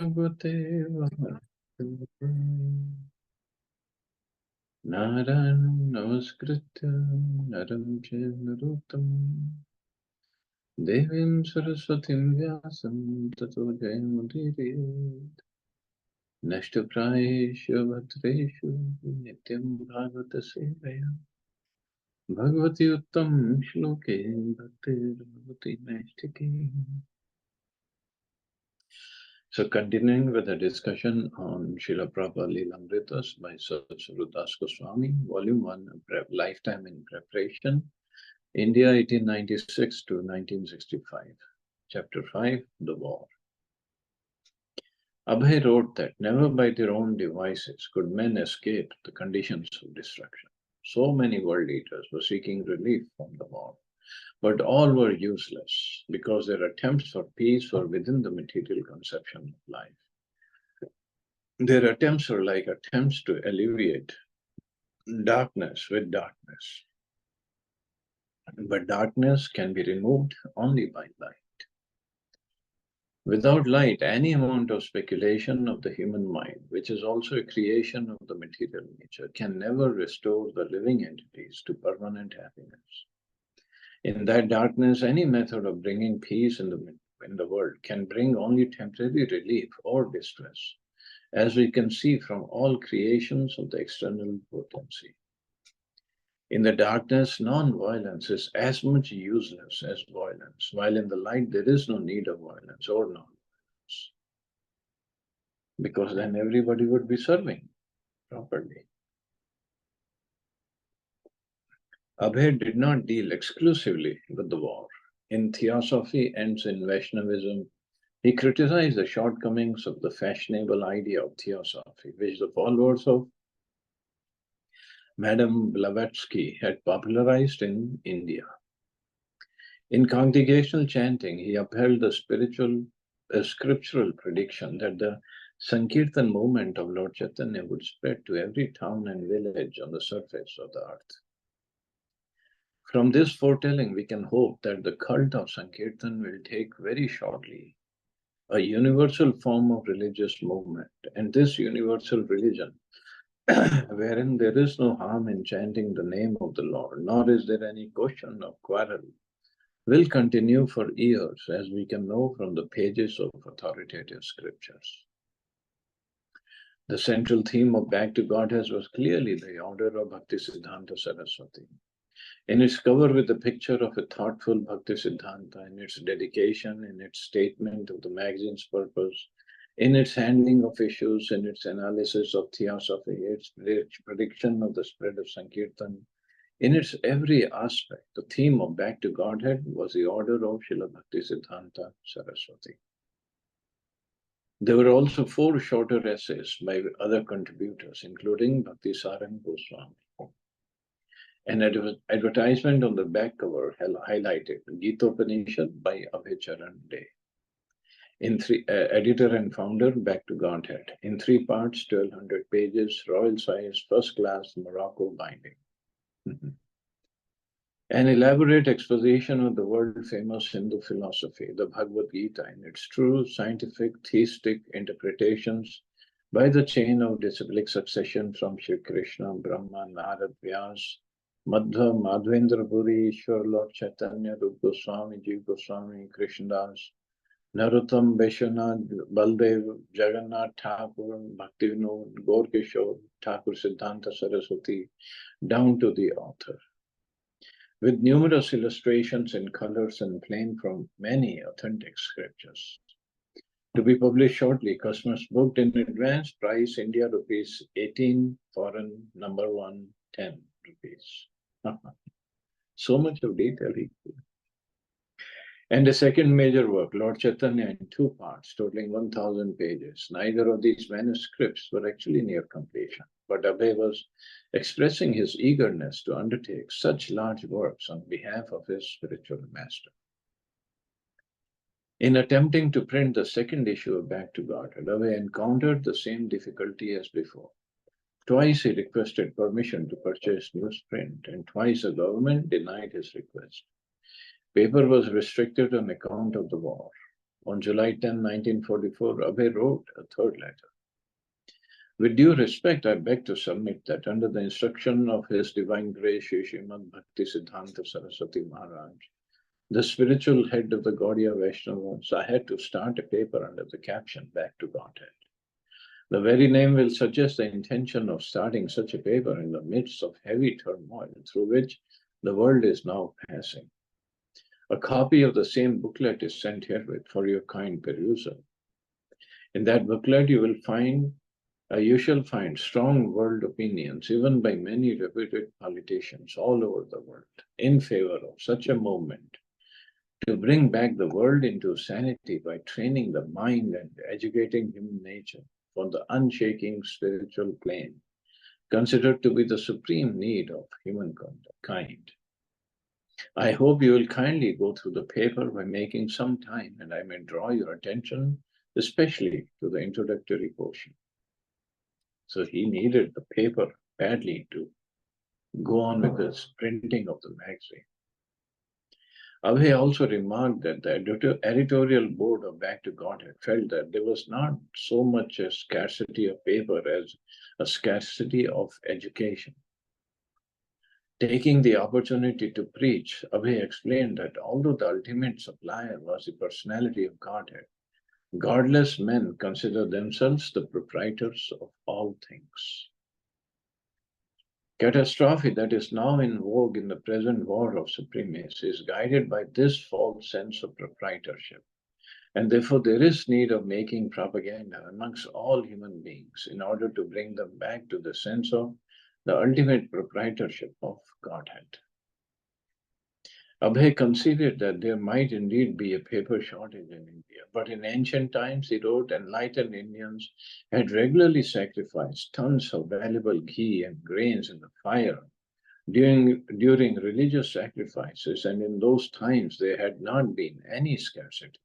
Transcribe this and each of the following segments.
Bhagavate Vasudevaya. Narayanam Namaskritya Naram Chaiva Narottamam Devim Saraswatim Vyasam Tato Jayamudire Nashtaprayeshu Bhatreshu Nityam Bhagavata Sevaya Bhagavati Uttam Shloke Bhaktir Bhagavati Naistiki. So continuing with the discussion on Srila Prabhupada Lilamritas by Srila Goswami, Volume 1, Lifetime in Preparation, India 1896 to 1965. Chapter 5, The War. Abhay wrote that never by their own devices could men escape the conditions of destruction. So many world leaders were seeking relief from the war, but all were useless because their attempts for peace were within the material conception of life. Their attempts were like attempts to alleviate darkness with darkness. But darkness can be removed only by light. Without light, any amount of speculation of the human mind, which is also a creation of the material nature, can never restore the living entities to permanent happiness. In that darkness, any method of bringing peace in the world can bring only temporary relief or distress, as we can see from all creations of the external potency. In the darkness, non-violence is as much useless as violence, while in the light there is no need of violence or non-violence, because then everybody would be serving properly. Abhay did not deal exclusively with the war. In Theosophy and in Vaishnavism, he criticized the shortcomings of the fashionable idea of Theosophy, which the followers of Madame Blavatsky had popularized in India. In congregational chanting, he upheld the scriptural prediction that the Sankirtan movement of Lord Chaitanya would spread to every town and village on the surface of the earth. From this foretelling, we can hope that the cult of Sankirtan will take very shortly a universal form of religious movement, and this universal religion, wherein there is no harm in chanting the name of the Lord, nor is there any question of quarrel, will continue for years, as we can know from the pages of authoritative scriptures. The central theme of Back to Godhead was clearly the order of Bhaktisiddhanta Saraswati. In its cover with a picture of a thoughtful Bhaktisiddhanta, in its dedication, in its statement of the magazine's purpose, in its handling of issues, in its analysis of theosophy, its prediction of the spread of Sankirtan, in its every aspect, the theme of Back to Godhead was the order of Srila Bhaktisiddhanta Saraswati. There were also 4 shorter essays by other contributors, including Bhaktisarang Goswami. An advertisement on the back cover highlighted Gita-Upanishad by Abhay Charan Day. Editor and founder, Back to Godhead. In 3 parts, 1200 pages, royal size, first class Morocco binding. An elaborate exposition of the world-famous Hindu philosophy, the Bhagavad Gita, in its true scientific, theistic interpretations by the chain of disciplic succession from Sri Krishna, Brahma, Narad, Vyas, Madhva, Madhvendra Puri, Ishwar, Lord Chaitanya, Rup Goswami, Jiv Goswami, Krishnadas, Narottam, Vishwanath, Baldev, Jagannath Thakur, Bhaktivinoda, Gaur Kishore, Thakur Siddhanta Saraswati, down to the author. With numerous illustrations in colors and plain from many authentic scriptures. To be published shortly, customers booked in advance, price India rupees 18, foreign number 1, 10 rupees. So much of detail he put. And the second major work, Lord Chaitanya, in 2 parts, totaling 1000 pages. Neither of these manuscripts were actually near completion, but Abhay was expressing his eagerness to undertake such large works on behalf of his spiritual master. In attempting to print the second issue of Back to Godhead, Abhay encountered the same difficulty as before. Twice he requested permission to purchase newsprint, and twice the government denied his request. Paper was restricted on account of the war. On July 10, 1944, Abhay wrote a third letter. With due respect, I beg to submit that under the instruction of His Divine Grace, Shri Srimad Bhakti Siddhanta Saraswati Maharaj, the spiritual head of the Gaudiya Vaishnavas, I had to start a paper under the caption, Back to Godhead. The very name will suggest the intention of starting such a paper in the midst of heavy turmoil through which the world is now passing. A copy of the same booklet is sent herewith for your kind perusal. In that booklet, you shall find strong world opinions, even by many reputed politicians all over the world, in favor of such a movement to bring back the world into sanity by training the mind and educating human nature for the unshaking spiritual plane, considered to be the supreme need of humankind. I hope you will kindly go through the paper by making some time, and I may draw your attention especially to the introductory portion. So he needed the paper badly to go on with his printing of the magazine. Abhay also remarked that the editorial board of Back to Godhead felt that there was not so much a scarcity of paper as a scarcity of education. Taking the opportunity to preach, Abhay explained that although the ultimate supplier was the personality of Godhead, godless men consider themselves the proprietors of all things. Catastrophe that is now in vogue in the present war of supremacy is guided by this false sense of proprietorship. And therefore, there is need of making propaganda amongst all human beings in order to bring them back to the sense of the ultimate proprietorship of Godhead. Abhay considered that there might indeed be a paper shortage in India, but in ancient times, he wrote, enlightened Indians had regularly sacrificed tons of valuable ghee and grains in the fire during religious sacrifices, and in those times there had not been any scarcity.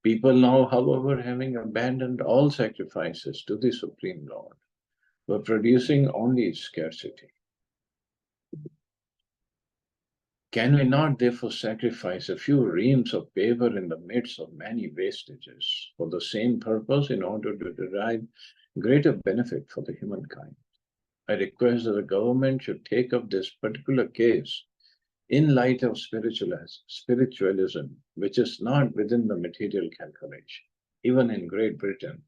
People now, however, having abandoned all sacrifices to the Supreme Lord, were producing only scarcity. Can we not therefore sacrifice a few reams of paper in the midst of many wastages for the same purpose in order to derive greater benefit for the humankind? I request that the government should take up this particular case in light of spiritualism, which is not within the material calculation. Even in Great Britain,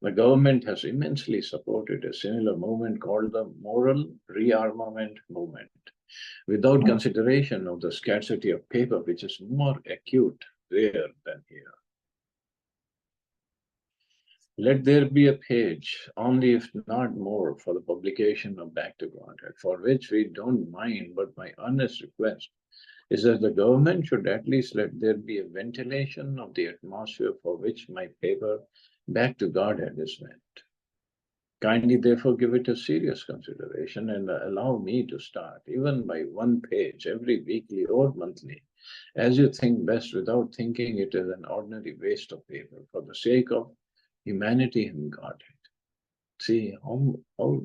the government has immensely supported a similar movement called the Moral Rearmament Movement, without consideration of the scarcity of paper, which is more acute there than here. Let there be a page, only if not more, for the publication of Back to Godhead, for which we don't mind, but my earnest request is that the government should at least let there be a ventilation of the atmosphere for which my paper Back to Godhead is meant. Kindly therefore give it a serious consideration and allow me to start, even by one page every weekly or monthly, as you think best, without thinking it is an ordinary waste of paper, for the sake of humanity and Godhead. See how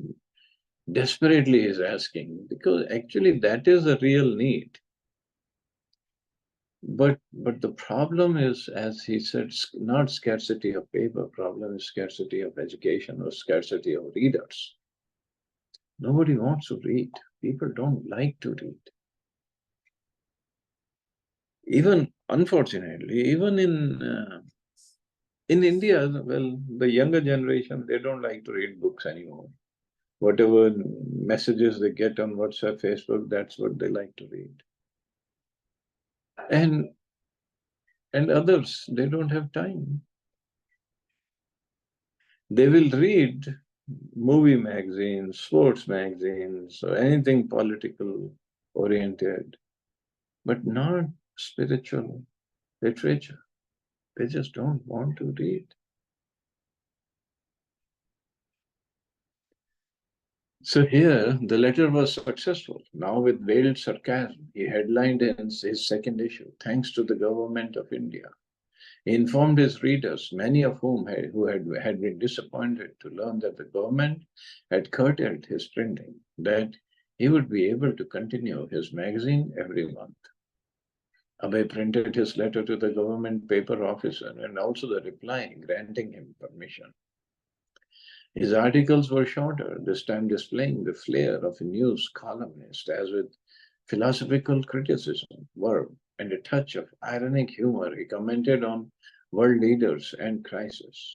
desperately he is asking, because actually that is the real need. But the problem is, as he said, not scarcity of paper, problem is scarcity of education or scarcity of readers. Nobody wants to read. People don't like to read. Even, unfortunately, even in India, well, the younger generation, they don't like to read books anymore. Whatever messages they get on WhatsApp, Facebook, that's what they like to read. And others, they don't have time. They will read movie magazines, sports magazines, or anything political oriented, but not spiritual literature. They just don't want to read. So here, the letter was successful. Now with veiled sarcasm, he headlined in his second issue, thanks to the government of India. He informed his readers, many of whom had been disappointed to learn that the government had curtailed his printing, that he would be able to continue his magazine every month. Abhay printed his letter to the government paper officer and also the reply granting him permission. His articles were shorter, this time displaying the flair of a news columnist, as with philosophical criticism, verve, and a touch of ironic humor, he commented on world leaders and crisis.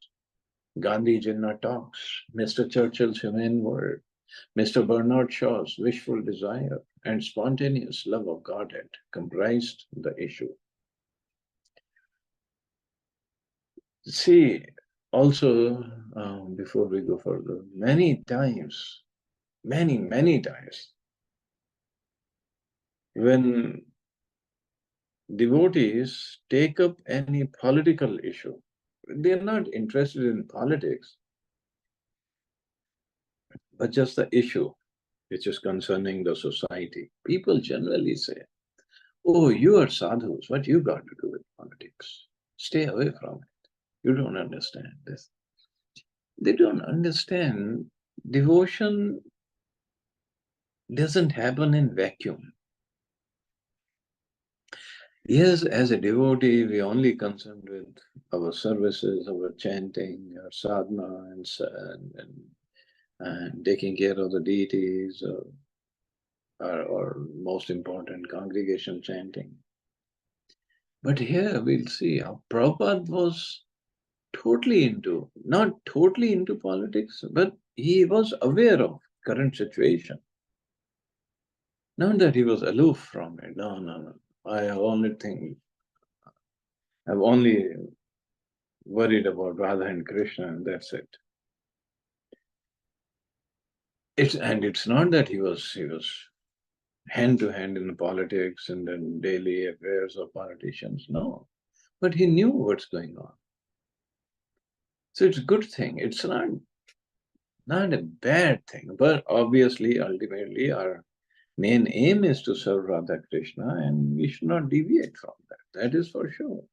Gandhi Jinnah talks, Mr. Churchill's humane word, Mr. Bernard Shaw's wishful desire, and spontaneous love of Godhead comprised the issue. See, also, before we go further, many times, many times, when devotees take up any political issue, they are not interested in politics, but just the issue which is concerning the society. People generally say, oh, you are sadhus, what you got to do with politics? Stay away from it. You don't understand this. They don't understand devotion doesn't happen in vacuum. Yes, as a devotee, we are only concerned with our services, our chanting, our sadhana, and taking care of the deities, or most important, congregation chanting. But here we'll see how Prabhupada was not totally into politics, but he was aware of current situation. Not that he was aloof from it. No. I've only worried about Radha and Krishna, and that's it. It's not that he was hand to hand in the politics and the daily affairs of politicians. No, but he knew what's going on. So it's a good thing. It's not a bad thing. But obviously, ultimately, our main aim is to serve Radha Krishna, and we should not deviate from that. That is for sure.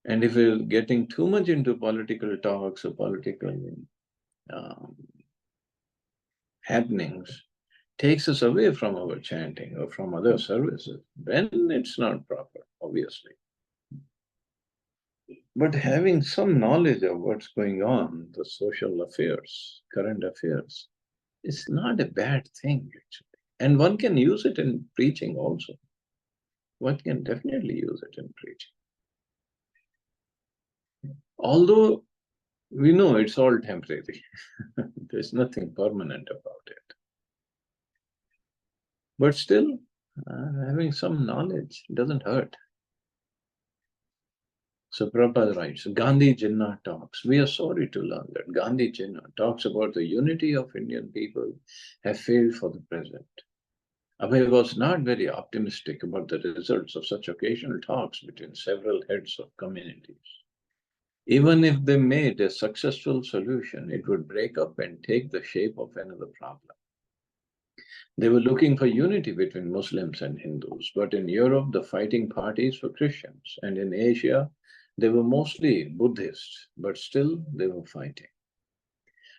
And if we're getting too much into political talks or political happenings, takes us away from our chanting or from other services, then it's not proper, obviously. But having some knowledge of what's going on, the social affairs, current affairs, is not a bad thing, actually. And one can use it in preaching also. One can definitely use it in preaching. Although we know it's all temporary. There's nothing permanent about it. But still, having some knowledge doesn't hurt. So Prabhupada writes, Gandhi Jinnah talks. We are sorry to learn that Gandhi Jinnah talks about the unity of Indian people have failed for the present. Abhay was not very optimistic about the results of such occasional talks between several heads of communities. Even if they made a successful solution, it would break up and take the shape of another problem. They were looking for unity between Muslims and Hindus, but in Europe, the fighting parties were Christians, and in Asia, they were mostly Buddhists, but still they were fighting.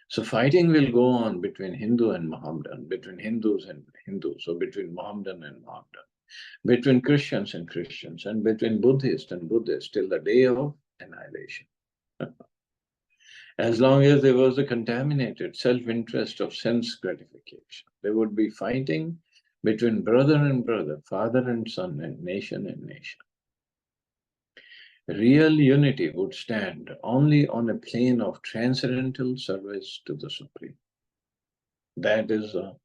So fighting will go on between Hindu and Mohammedan, between Hindus and Hindus, or between Mohammedan and Mohammedan, between Christians and Christians, and between Buddhists and Buddhists till the day of annihilation. As long as there was a contaminated self-interest of sense gratification, there would be fighting between brother and brother, father and son, and nation and nation. Real unity would stand only on a plane of transcendental service to the Supreme. That is the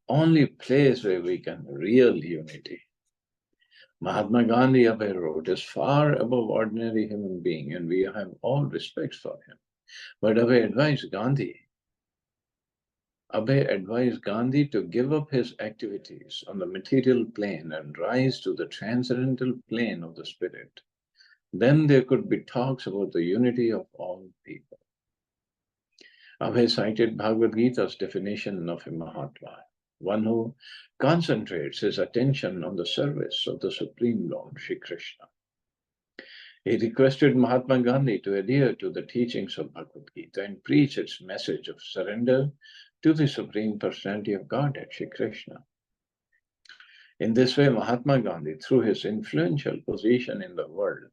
only place where we can real unity. Mahatma Gandhi, Abhay wrote, is far above ordinary human being, and we have all respect for him. But Abhay advised Gandhi to give up his activities on the material plane and rise to the transcendental plane of the spirit. Then there could be talks about the unity of all people. Abhay cited Bhagavad Gita's definition of a Mahatma, one who concentrates his attention on the service of the Supreme Lord, Shri Krishna. He requested Mahatma Gandhi to adhere to the teachings of Bhagavad Gita and preach its message of surrender to the Supreme Personality of Godhead, Shri Krishna. In this way, Mahatma Gandhi, through his influential position in the world,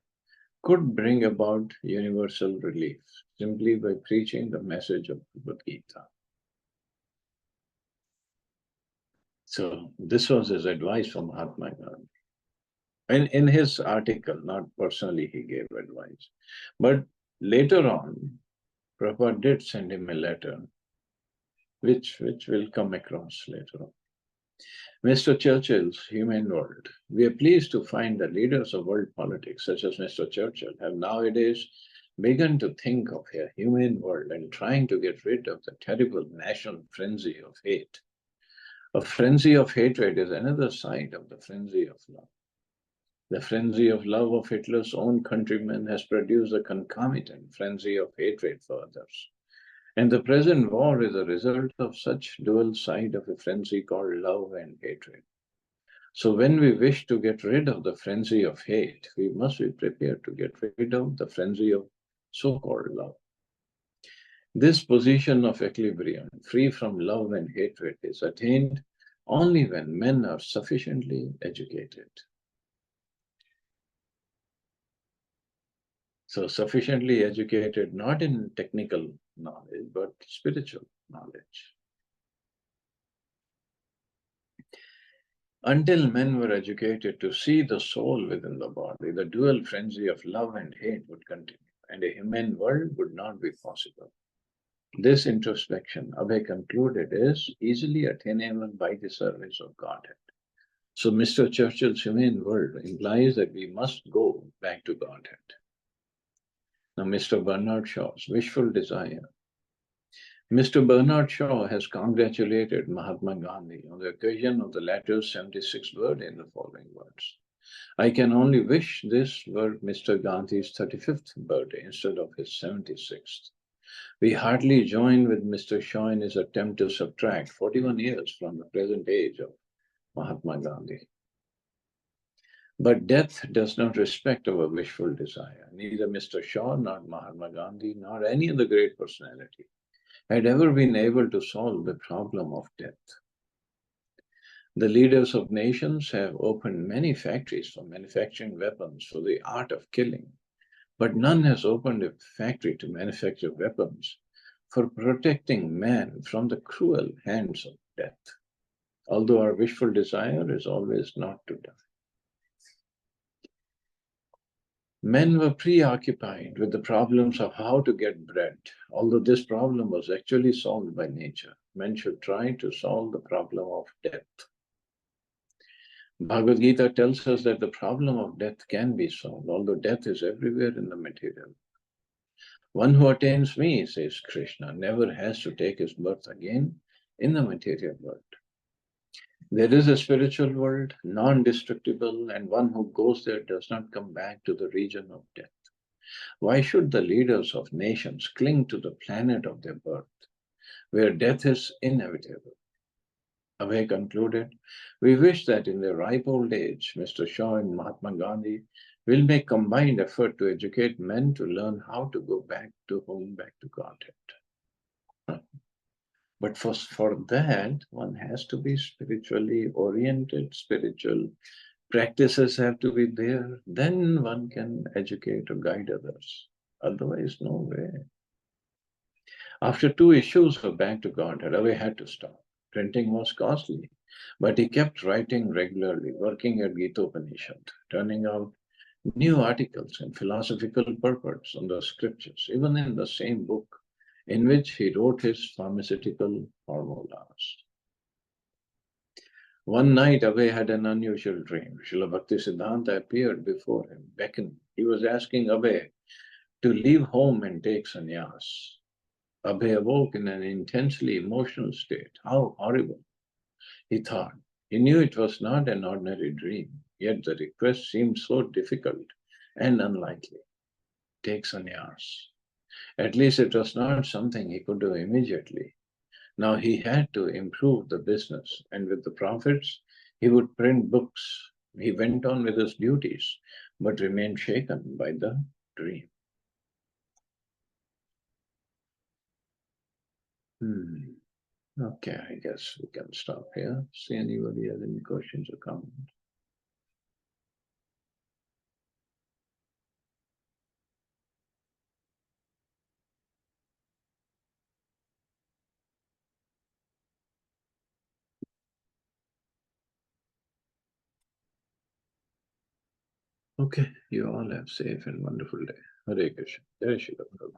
could bring about universal relief simply by preaching the message of Bhagavad Gita. So this was his advice from Mahatma Gandhi. And in his article, not personally he gave advice, but later on, Prabhupada did send him a letter, which will come across later on. Mr. Churchill's Humane World. We are pleased to find that leaders of world politics, such as Mr. Churchill, have nowadays begun to think of a humane world and trying to get rid of the terrible national frenzy of hate. A frenzy of hatred is another side of the frenzy of love. The frenzy of love of Hitler's own countrymen has produced a concomitant frenzy of hatred for others. And the present war is a result of such dual side of a frenzy called love and hatred. So when we wish to get rid of the frenzy of hate, we must be prepared to get rid of the frenzy of so-called love. This position of equilibrium, free from love and hatred, is attained only when men are sufficiently educated. So sufficiently educated, not in technical knowledge, but spiritual knowledge. Until men were educated to see the soul within the body, the dual frenzy of love and hate would continue, and a humane world would not be possible. This introspection, Abhay concluded, is easily attainable by the service of Godhead. So Mr. Churchill's humane world implies that we must go back to Godhead. Now, Mr. Bernard Shaw's wishful desire. Mr. Bernard Shaw has congratulated Mahatma Gandhi on the occasion of the latter's 76th birthday in the following words. I can only wish this were Mr. Gandhi's 35th birthday instead of his 76th. We heartily join with Mr. Shaw in his attempt to subtract 41 years from the present age of Mahatma Gandhi. But death does not respect our wishful desire. Neither Mr. Shaw, nor Mahatma Gandhi, nor any other great personality had ever been able to solve the problem of death. The leaders of nations have opened many factories for manufacturing weapons for the art of killing, but none has opened a factory to manufacture weapons for protecting man from the cruel hands of death, although our wishful desire is always not to die. Men were preoccupied with the problems of how to get bread. Although this problem was actually solved by nature, men should try to solve the problem of death. Bhagavad Gita tells us that the problem of death can be solved, although death is everywhere in the material. One who attains me, says Krishna, never has to take his birth again in the material world. There is a spiritual world, non-destructible, and one who goes there does not come back to the region of death. Why should the leaders of nations cling to the planet of their birth, where death is inevitable? Abhay concluded, we wish that in their ripe old age, Mr. Shaw and Mahatma Gandhi will make combined effort to educate men to learn how to go back to home, back to Godhead. But for that, one has to be spiritually oriented, spiritual practices have to be there. Then one can educate or guide others. Otherwise, no way. After 2 issues of Back to Godhead, Abhay had to stop. Printing was costly, but he kept writing regularly, working at Gita Upanishad, turning out new articles and philosophical purports on the scriptures, even in the same book in which he wrote his pharmaceutical formulas. One night, Abhay had an unusual dream. Srila Bhaktisiddhanta appeared before him, beckoned. He was asking Abhay to leave home and take sannyas. Abhay awoke in an intensely emotional state. How horrible, he thought. He knew it was not an ordinary dream, yet the request seemed so difficult and unlikely. Take sannyas. At least it was not something he could do immediately. Now he had to improve the business, and with the profits, he would print books. He went on with his duties, but remained shaken by the dream. Okay, I guess we can stop here. See anybody has any questions or comments? Okay, you all have safe and wonderful day. Hare Krishna. Jai Shri Ram.